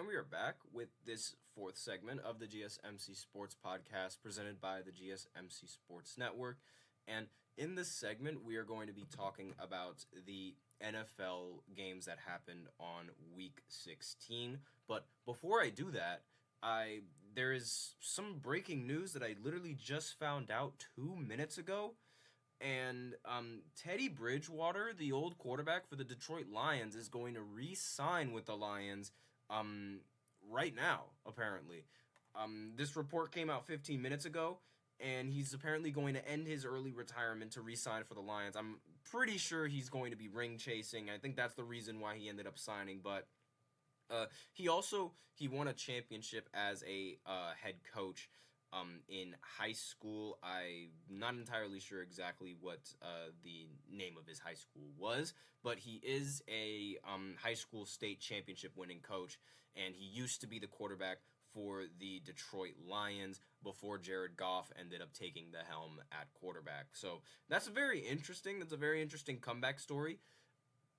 And we are back with this fourth segment of the GSMC Sports Podcast presented by the GSMC Sports Network. And in this segment, we are going to be talking about the NFL games that happened on Week 16. But before I do that, there is some breaking news that I literally just found out 2 minutes ago. And Teddy Bridgewater, the old quarterback for the Detroit Lions, is going to re-sign with the Lions right now, apparently. This report came out 15 minutes ago, and he's apparently going to end his early retirement to re-sign for the Lions. I'm pretty sure he's going to be ring chasing. I think that's the reason why he ended up signing, but he won a championship as a head coach in high school. I'm not entirely sure exactly what the name of his high school was, but he is a high school state championship winning coach, and he used to be the quarterback for the Detroit Lions before Jared Goff ended up taking the helm at quarterback. So that's very interesting. That's a very interesting comeback story.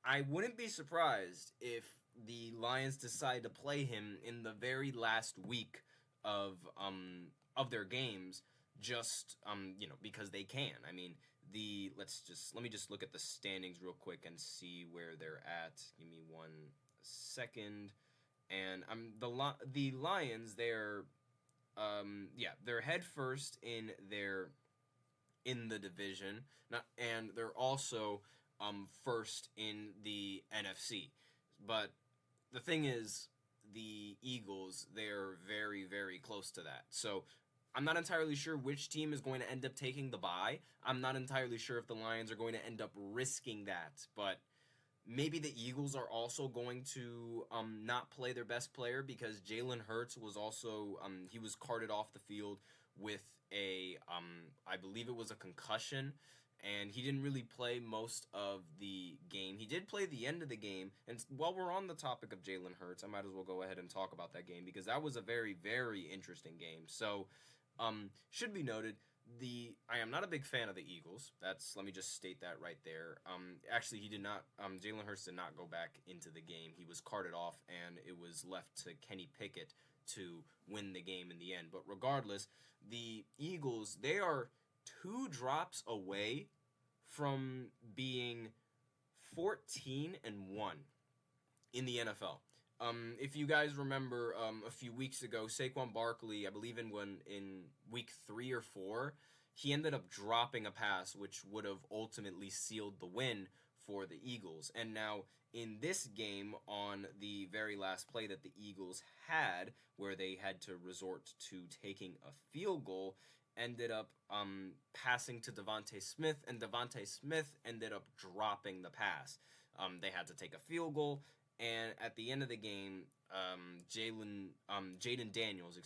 I wouldn't be surprised if the Lions decide to play him in the very last week of their games, just because they can. I mean, let me just look at the standings real quick and see where they're at. Give me 1 second. And the Lions, they're head first in the division, and they're also first in the NFC. But the thing is, the Eagles, they're very, very close to that. So I'm not entirely sure which team is going to end up taking the bye. I'm not entirely sure if the Lions are going to end up risking that, but maybe the Eagles are also going to not play their best player, because Jalen Hurts was also he was carted off the field with I believe it was a concussion, and he didn't really play most of the game. He did play the end of the game, and while we're on the topic of Jalen Hurts, I might as well go ahead and talk about that game, because that was a very, very interesting game. So, should be noted, I am not a big fan of the Eagles. Let me just state that right there. Actually, he did not. Jalen Hurts did not go back into the game. He was carted off, and it was left to Kenny Pickett to win the game in the end. But regardless, the Eagles, they are 2 drops away from being 14-1 in the NFL. If you guys remember, a few weeks ago, Saquon Barkley, I believe in week 3 or 4, he ended up dropping a pass which would have ultimately sealed the win for the Eagles. And now in this game, on the very last play that the Eagles had, where they had to resort to taking a field goal, ended up passing to Devontae Smith, and Devontae Smith ended up dropping the pass. They had to take a field goal, and at the end of the game, Jayden Daniels,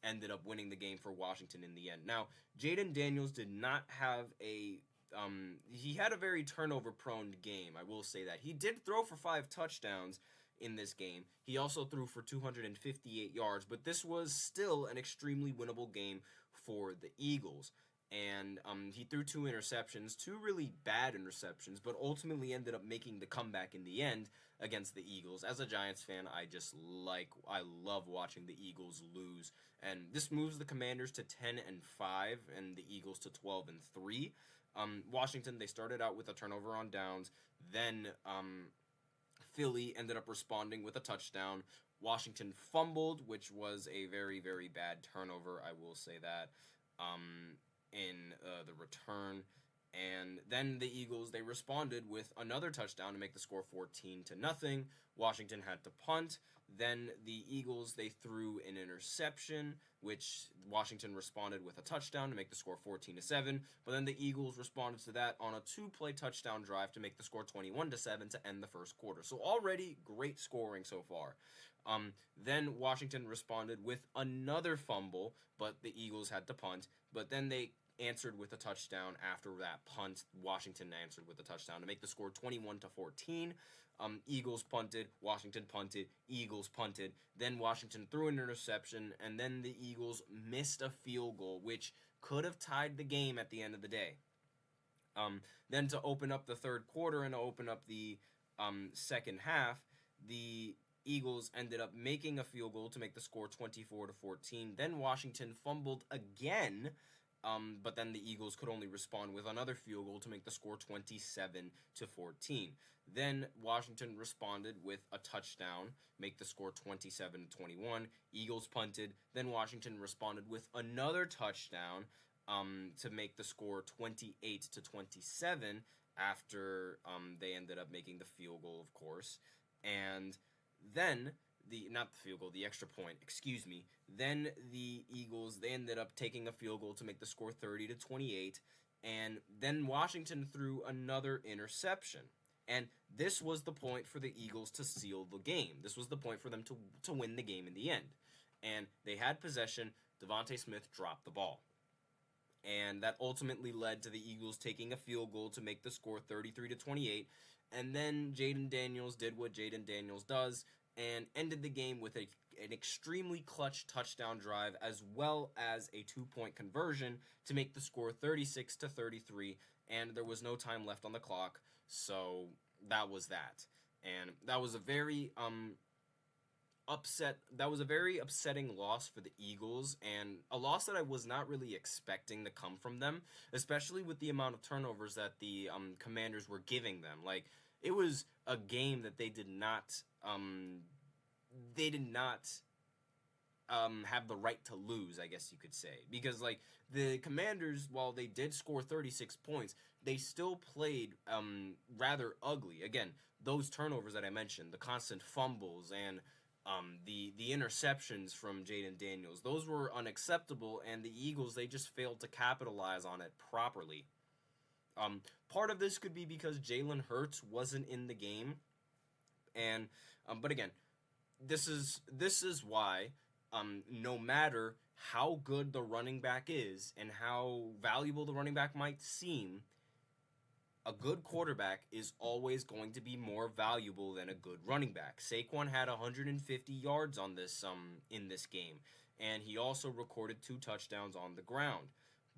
ended up winning the game for Washington in the end. Now, Jayden Daniels did not have he had a very turnover-prone game, I will say that. He did throw for 5 touchdowns in this game. He also threw for 258 yards, but this was still an extremely winnable game for the Eagles. And he threw 2 interceptions, 2 really bad interceptions, but ultimately ended up making the comeback in the end against the Eagles. As a Giants fan, I love watching the Eagles lose. And this moves the Commanders to 10-5 and the Eagles to 12-3. Washington, they started out with a turnover on downs. Then Philly ended up responding with a touchdown. Washington fumbled, which was a very, very bad turnover, I will say that, in the return. And then the Eagles, they responded with another touchdown to make the score 14-0. Washington had to punt. Then the Eagles, they threw an interception, which Washington responded with a touchdown to make the score 14-7. But then the Eagles responded to that on a 2-play touchdown drive to make the score 21-7 to end the first quarter. So already great scoring so far. Then Washington responded with another fumble, but the Eagles had to punt. But then they answered with a touchdown after that punt. Washington answered with a touchdown to make the score 21-14. Eagles punted, Washington punted, Eagles punted. Then Washington threw an interception, and then the Eagles missed a field goal, which could have tied the game at the end of the day. Then to open up the third quarter and to open up the second half, the Eagles ended up making a field goal to make the score 24-14. Then Washington fumbled again, but then the Eagles could only respond with another field goal to make the score 27-14. Then Washington responded with a touchdown, make the score 27-21. Eagles punted. Then Washington responded with another touchdown to make the score 28-27 after they ended up making the field goal, of course. And then not the field goal, the extra point, excuse me. Then the Eagles, they ended up taking a field goal to make the score 30-28, and then Washington threw another interception. And this was the point for the Eagles to seal the game. This was the point for them to win the game in the end. And they had possession. Devontae Smith dropped the ball. And that ultimately led to the Eagles taking a field goal to make the score 33-28. And then Jayden Daniels did what Jayden Daniels does and ended the game with an extremely clutch touchdown drive as well as a 2-point conversion to make the score 36-33. And there was no time left on the clock, so that was that. And that was a very upsetting loss for the Eagles, and a loss that I was not really expecting to come from them, especially with the amount of turnovers that the Commanders were giving them. Like, it was a game that they did not have the right to lose, I guess you could say, because like the Commanders, while they did score 36 points, they still played rather ugly. Again, those turnovers that I mentioned, the constant fumbles and the interceptions from Jayden Daniels, those were unacceptable, and the Eagles, they just failed to capitalize on it properly. Part of this could be because Jalen Hurts wasn't in the game, and but again, this is why no matter how good the running back is and how valuable the running back might seem, a good quarterback is always going to be more valuable than a good running back. Saquon had 150 yards on this in this game, and he also recorded 2 touchdowns on the ground.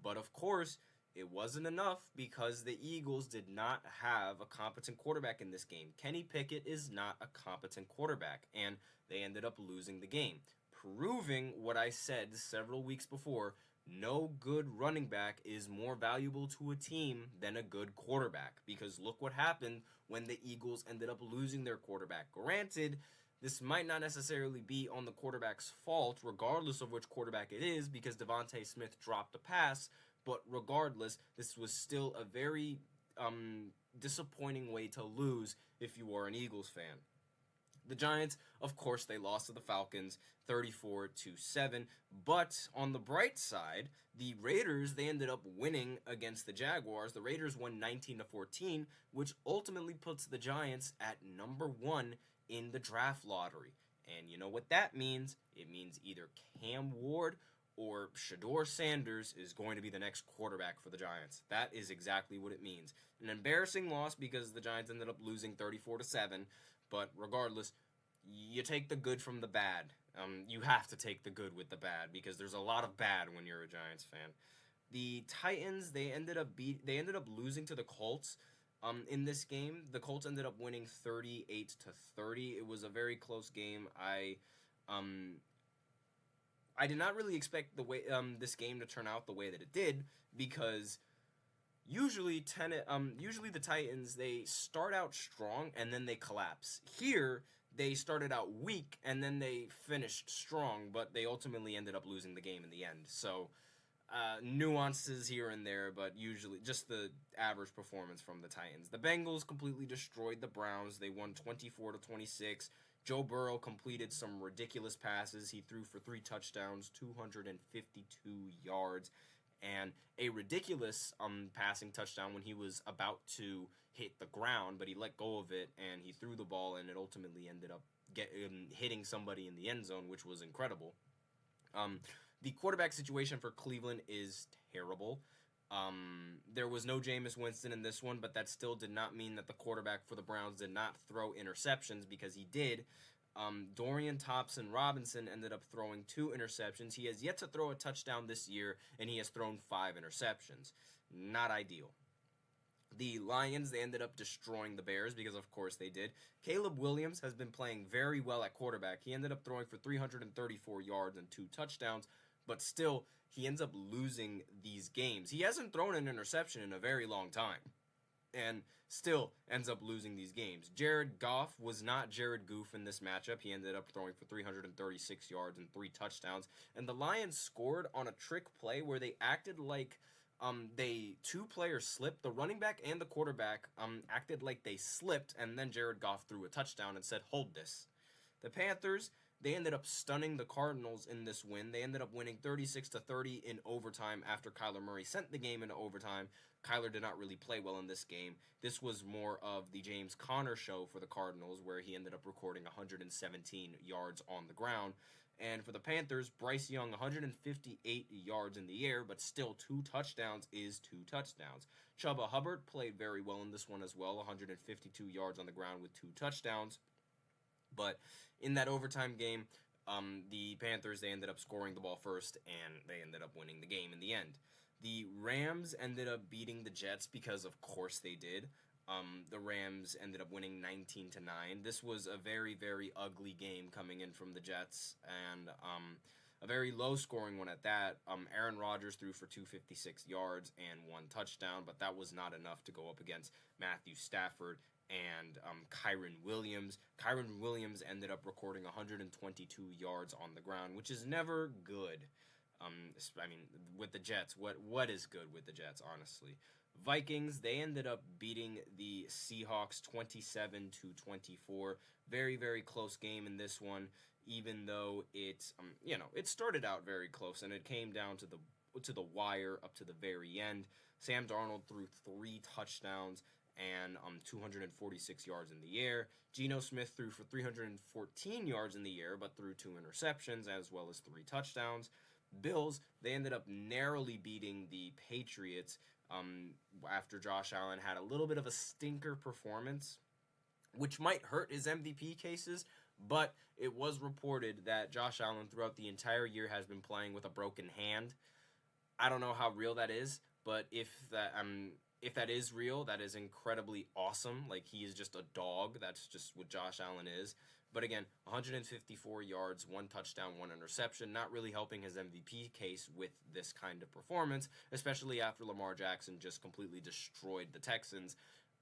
But of course, it wasn't enough because the Eagles did not have a competent quarterback in this game. Kenny Pickett is not a competent quarterback, and they ended up losing the game, proving what I said several weeks before. No good running back is more valuable to a team than a good quarterback, because look what happened when the Eagles ended up losing their quarterback. Granted, this might not necessarily be on the quarterback's fault, regardless of which quarterback it is, because Devontae Smith dropped a pass, but regardless, this was still a very disappointing way to lose if you are an Eagles fan. The Giants, of course, they lost to the Falcons 34-7. But on the bright side, the Raiders, they ended up winning against the Jaguars. The Raiders won 19-14, which ultimately puts the Giants at number 1 in the draft lottery. And you know what that means? It means either Cam Ward or Shedeur Sanders is going to be the next quarterback for the Giants. That is exactly what it means. An embarrassing loss because the Giants ended up losing 34-7. But regardless, you take the good from the bad. You have to take the good with the bad because there's a lot of bad when you're a Giants fan. The Titans, they ended up losing to the Colts in this game. The Colts ended up winning 38-30. It was a very close game. I did not really expect the way this game to turn out the way that it did, because usually the Titans, they start out strong and then they collapse. Here, they started out weak and then they finished strong, but they ultimately ended up losing the game in the end. So, nuances here and there, but usually just the average performance from the Titans. The Bengals completely destroyed the Browns. They won 24-26. Joe Burrow completed some ridiculous passes. He threw for 3 touchdowns, 252 yards. And a ridiculous passing touchdown when he was about to hit the ground, but he let go of it, and he threw the ball, and it ultimately ended up hitting somebody in the end zone, which was incredible. The quarterback situation for Cleveland is terrible. There was no Jameis Winston in this one, but that still did not mean that the quarterback for the Browns did not throw interceptions, because he did. Dorian Thompson-Robinson ended up throwing 2 interceptions. He has yet to throw a touchdown this year, and he has thrown 5 interceptions. Not ideal. The Lions, they ended up destroying the Bears because, of course, they did. Caleb Williams has been playing very well at quarterback. He ended up throwing for 334 yards and 2 touchdowns, but still, he ends up losing these games. He hasn't thrown an interception in a very long time, and still ends up losing these games. Jared Goff was not Jared Goof in this matchup. He ended up throwing for 336 yards and 3 touchdowns, and the Lions scored on a trick play where they acted like two players slipped. The running back and the quarterback acted like they slipped, and then Jared Goff threw a touchdown and said, "Hold this." The Panthers, they ended up stunning the Cardinals in this win. They ended up winning 36-30 in overtime after Kyler Murray sent the game into overtime. Kyler did not really play well in this game. This was more of the James Conner show for the Cardinals, where he ended up recording 117 yards on the ground. And for the Panthers, Bryce Young, 158 yards in the air, but still 2 touchdowns is 2 touchdowns. Chuba Hubbard played very well in this one as well, 152 yards on the ground with 2 touchdowns. But in that overtime game, the Panthers, they ended up scoring the ball first, and they ended up winning the game in the end. The Rams ended up beating the Jets because, of course, they did. The Rams ended up winning 19-9. This was a very, very ugly game coming in from the Jets, and a very low-scoring one at that. Aaron Rodgers threw for 256 yards and 1 touchdown, but that was not enough to go up against Matthew Stafford and Kyren Williams. Kyren Williams ended up recording 122 yards on the ground, which is never good. I mean, with the Jets, what is good with the Jets, honestly? Vikings, they ended up beating the Seahawks 27-24. Very, very close game in this one, even though it started out very close and it came down to the wire up to the very end. Sam Darnold threw 3 touchdowns and 246 yards in the air. Geno Smith threw for 314 yards in the air, but threw 2 interceptions as well as 3 touchdowns. Bills, they ended up narrowly beating the Patriots after Josh Allen had a little bit of a stinker performance, which might hurt his MVP cases, but it was reported that Josh Allen throughout the entire year has been playing with a broken hand. I don't know how real that is, but if that is real, that is incredibly awesome. Like, he is just a dog. That's just what Josh Allen is. But again, 154 yards, 1 touchdown, 1 interception, not really helping his MVP case with this kind of performance, especially after Lamar Jackson just completely destroyed the Texans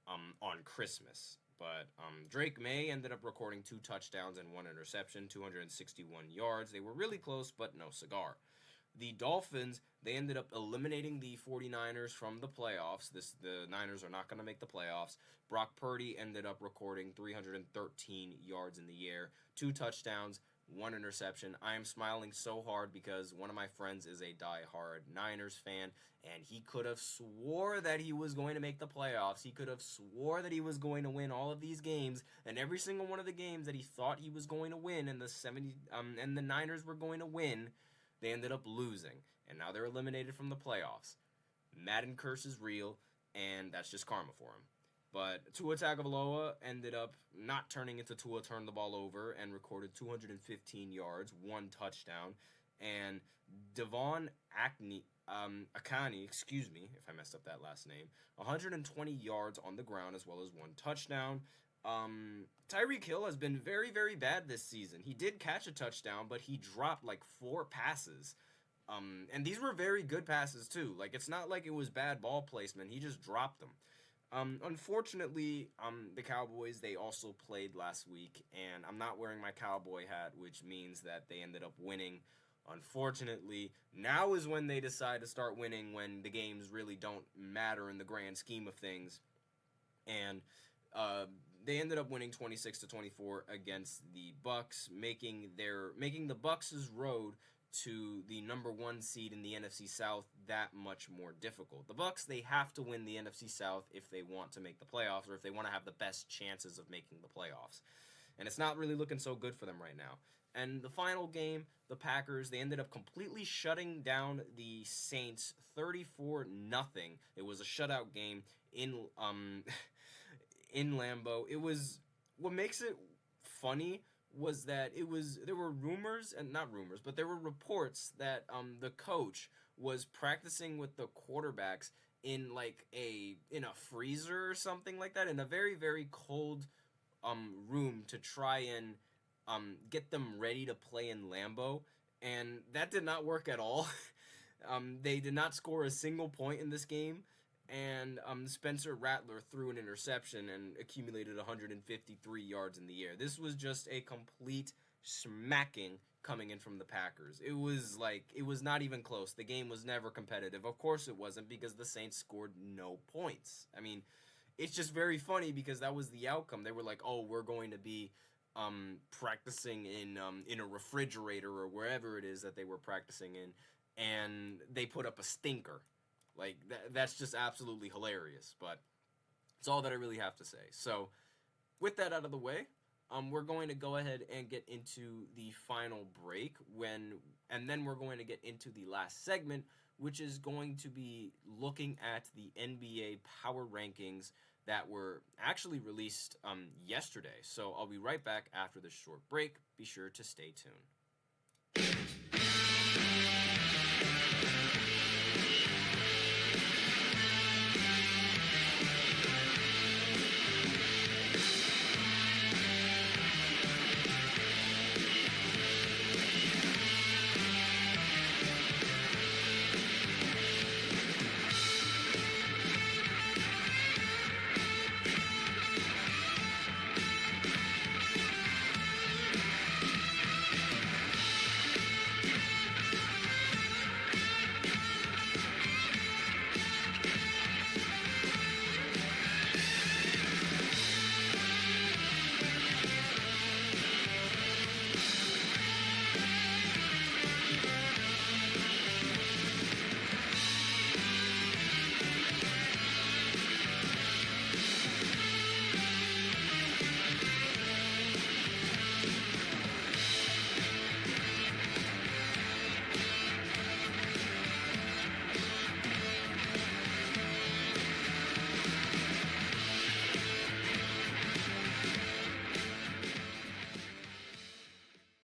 on Christmas. But Drake May ended up recording 2 touchdowns and 1 interception, 261 yards. They were really close, but no cigar. The Dolphins, they ended up eliminating the 49ers from the playoffs. The Niners are not going to make the playoffs. Brock Purdy ended up recording 313 yards in the air, 2 touchdowns, 1 interception. I am smiling so hard because one of my friends is a diehard Niners fan, and he could have swore that he was going to make the playoffs. He could have swore that he was going to win all of these games, and every single one of the games that he thought he was going to win and the Niners were going to win, they ended up losing, and now they're eliminated from the playoffs. Madden curse is real, and that's just karma for him. But Tua Tagovailoa ended up not turning into Tua turned the ball over and recorded 215 yards, 1 touchdown. And Devon Akani, excuse me if I messed up that last name, 120 yards on the ground as well as 1 touchdown. Tyreek Hill has been very, very bad this season. He did catch a touchdown, but he dropped like 4 passes. And these were very good passes too. Like, it's not like it was bad ball placement. He just dropped them. Unfortunately, the Cowboys, they also played last week, and I'm not wearing my cowboy hat, which means that they ended up winning. Unfortunately, now is when they decide to start winning, when the games really don't matter in the grand scheme of things. And they ended up winning 26-24 against the Bucks, making the Bucks' road to the number 1 seed in the NFC South that much more difficult. The Bucks, they have to win the NFC South if they want to make the playoffs, or if they want to have the best chances of making the playoffs. And it's not really looking so good for them right now. And the final game, the Packers, they ended up completely shutting down the Saints 34-0. It was a shutout game in Lambeau. It was, what makes it funny was that there were reports that the coach was practicing with the quarterbacks in like in a freezer or something like that, in a very, very cold room, to try and get them ready to play in Lambeau, and that did not work at all. They did not score a single point in this game, and Spencer Rattler threw an interception and accumulated 153 yards in the air. This was just a complete smacking coming in from the Packers. It was not even close. The game was never competitive. Of course it wasn't, because the Saints scored no points. I mean, it's just very funny because that was the outcome. They were like, "Oh, we're going to be practicing in a refrigerator or wherever it is that they were practicing in," and they put up a stinker. Like that's just absolutely hilarious. But it's all that I really have to say. So, with that out of the way, we're going to go ahead and get into the final break and then we're going to get into the last segment, which is going to be looking at the NBA power rankings that were actually released yesterday. So I'll be right back after this short break. Be sure to stay tuned.